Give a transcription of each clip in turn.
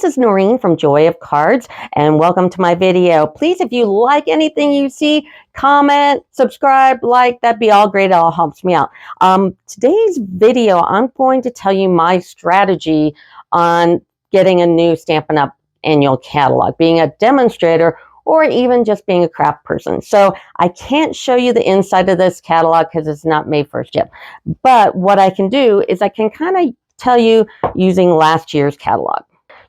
this is Noreen from Joy of Cards, and welcome to my video. Please, if you like anything you see, comment, subscribe, like, that'd be all great. It all helps me out. Today's video, I'm going to tell you my strategy on getting a new Stampin' Up! Annual catalog, being a demonstrator, or even just being a craft person. So I can't show you the inside of this catalog because it's not made first yet. But what I can do is I can kind of tell you using last year's catalog.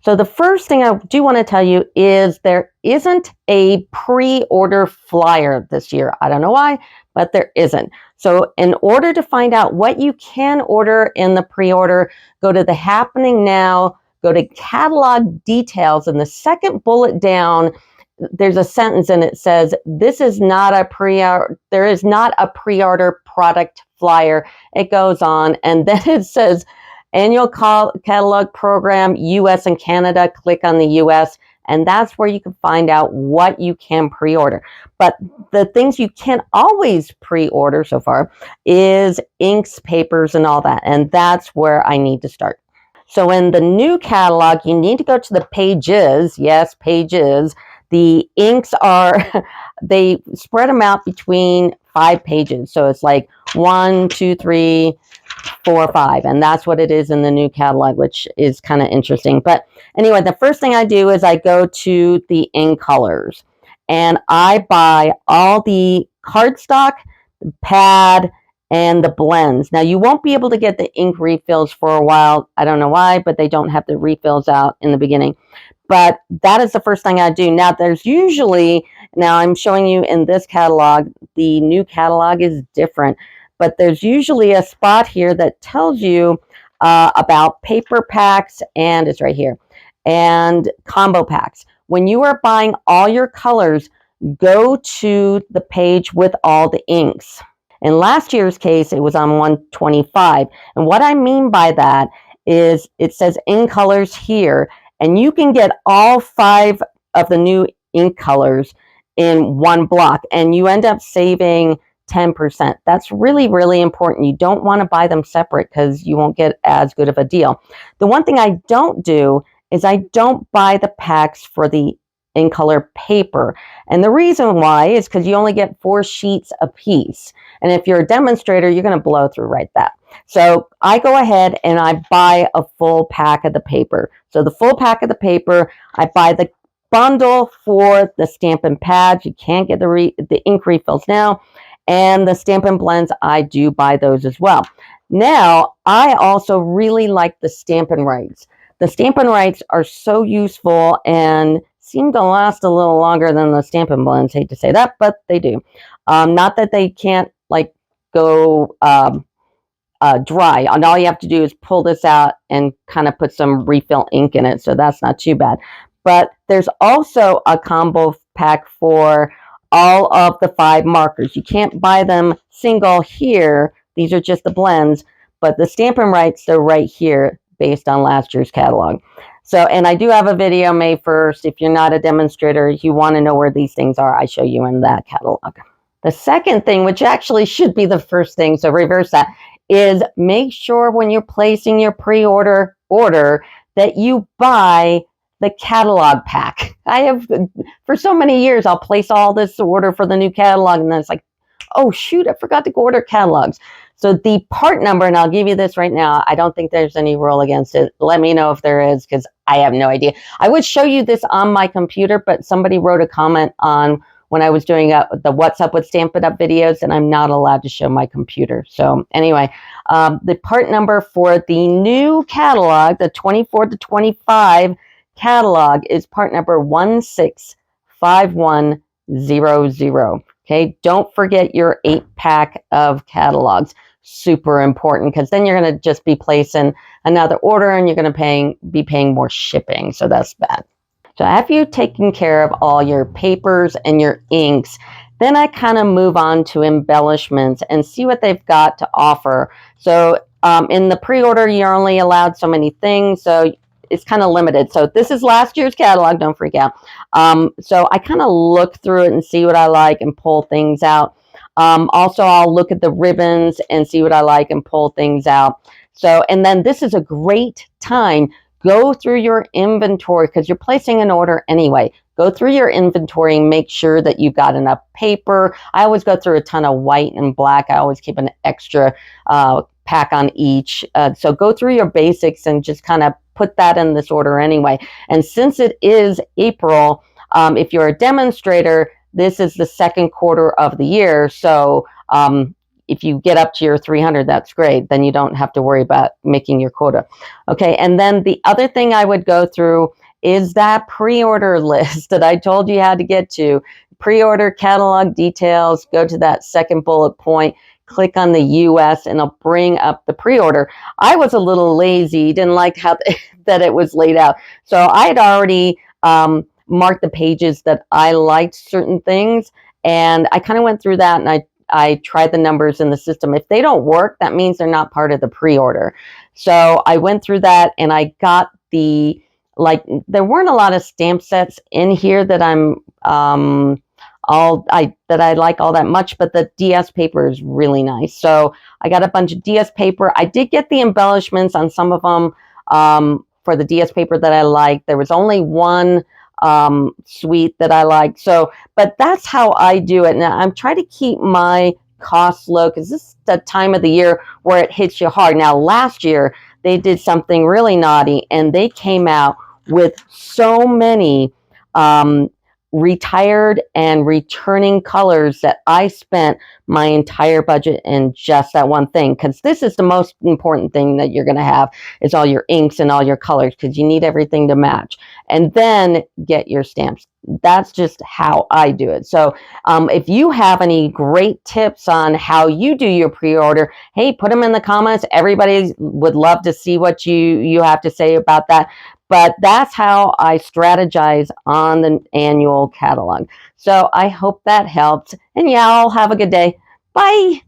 So the first thing I do want to tell you is there isn't a pre-order flyer this year. I don't know why, but there isn't. So in order to find out what you can order in the pre-order, go to the Happening Now, go to Catalog Details, and the second bullet down, there's a sentence and it says, this is not a pre-order, there is not a pre-order product flyer. It goes on, and then it says, Annual Catalog Program, US and Canada. Click on the US, and that's where you can find out what you can pre-order. But the things you can't always pre-order so far is inks, papers, and all that, and that's where I need to start. So in the new catalog, you need to go to the pages. Yes, pages. The inks are, they spread them out between 5 pages. So it's like 1, 2, 3, 4, 5. And that's what it is in the new catalog, which is kind of interesting. But anyway, the first thing I do is I go to the ink colors. And I buy all the cardstock, the pad, and the blends. Now, you won't be able to get the ink refills for a while. I don't know why, but they don't have the refills out in the beginning. But that is the first thing I do. Now, there's usually, now I'm showing you in this catalog, the new catalog is different, but there's usually a spot here that tells you about paper packs, and it's right here, and combo packs. When you are buying all your colors, go to the page with all the inks. In last year's case, it was on 125. And what I mean by that is it says ink colors here, and you can get all 5 of the new ink colors in one block, and you end up saving 10%. That's really, really important. You don't want to buy them separate because you won't get as good of a deal. The one thing I don't do is I don't buy the packs for the in color paper. And the reason why is because you only get 4 sheets a piece. And if you're a demonstrator, you're going to blow through that. So I go ahead and I buy a full pack of the paper. So the full pack of the paper, I buy the bundle for the Stampin' pads. You can't get the ink refills now. And the Stampin' blends, I do buy those as well. Now, I also really like the Stampin' rights. The Stampin' rights are so useful and seem to last a little longer than the Stampin' blends. Hate to say that, but they do. Not that they can't like go dry. And all you have to do is pull this out and kind of put some refill ink in it, so that's not too bad. But there's also a combo pack for all of the 5 markers. You can't buy them single here. These are just the blends, but the Stampin' rights, they're right here based on last year's catalog. So, and I do have a video May 1st. If you're not a demonstrator, you want to know where these things are, I show you in that catalog. The second thing, which actually should be the first thing, so reverse that, is make sure when you're placing your pre-order order that you buy the catalog pack. I have, for so many years, I'll place all this order for the new catalog, and then it's like, oh shoot, I forgot to order catalogs. So the part number, and I'll give you this right now, I don't think there's any rule against it. Let me know if there is, because I have no idea. I would show you this on my computer, but somebody wrote a comment on when I was doing the What's Up with Stampin' Up! Videos, and I'm not allowed to show my computer. So anyway, the part number for the new catalog, the 24 to 25 catalog, is part number 165100. Okay, don't forget your 8-pack of catalogs. Super important, because then you're going to just be placing another order and you're going to be paying more shipping. So that's bad. So after you've taken care of all your papers and your inks, then I kind of move on to embellishments and see what they've got to offer. So in the pre-order, you're only allowed so many things. So it's kind of limited. So this is last year's catalog. Don't freak out. So I kind of look through it and see what I like and pull things out. Also, I'll look at the ribbons and see what I like and pull things out. So, and then this is a great time go through your inventory because you're placing an order anyway. Go through your inventory and make sure that you've got enough paper. I always go through a ton of white and black. I always keep an extra pack on each. So go through your basics and just kind of put that in this order anyway. And since it is April, if you're a demonstrator, this is the second quarter of the year. So if you get up to your 300, that's great. Then you don't have to worry about making your quota. Okay, and then the other thing I would go through is that pre-order list that I told you how to get to. Pre-order catalog details, go to that second bullet point, click on the US, and it'll bring up the pre-order. I was a little lazy, didn't like how that it was laid out. So I had already marked the pages that I liked certain things, and I kind of went through that, and I tried the numbers in the system. If they don't work, that means they're not part of the pre-order. So I went through that, and I got the, like, there weren't a lot of stamp sets in here that that I like all that much, but the DS paper is really nice. So I got a bunch of DS paper. I did get the embellishments on some of them for the DS paper that I liked. There was only one suite that I liked. So, but that's how I do it. Now I'm trying to keep my costs low because this is the time of the year where it hits you hard. Now last year they did something really naughty, and they came out with so many retired and returning colors that I spent my entire budget in just that one thing, because this is the most important thing that you're going to have is all your inks and all your colors, because you need everything to match, and then get your stamps. That's just how I do it. So if you have any great tips on how you do your pre-order, hey, put them in the comments. Everybody would love to see what you have to say about that. But that's how I strategize on the annual catalog. So I hope that helped. And yeah, I'll have a good day. Bye.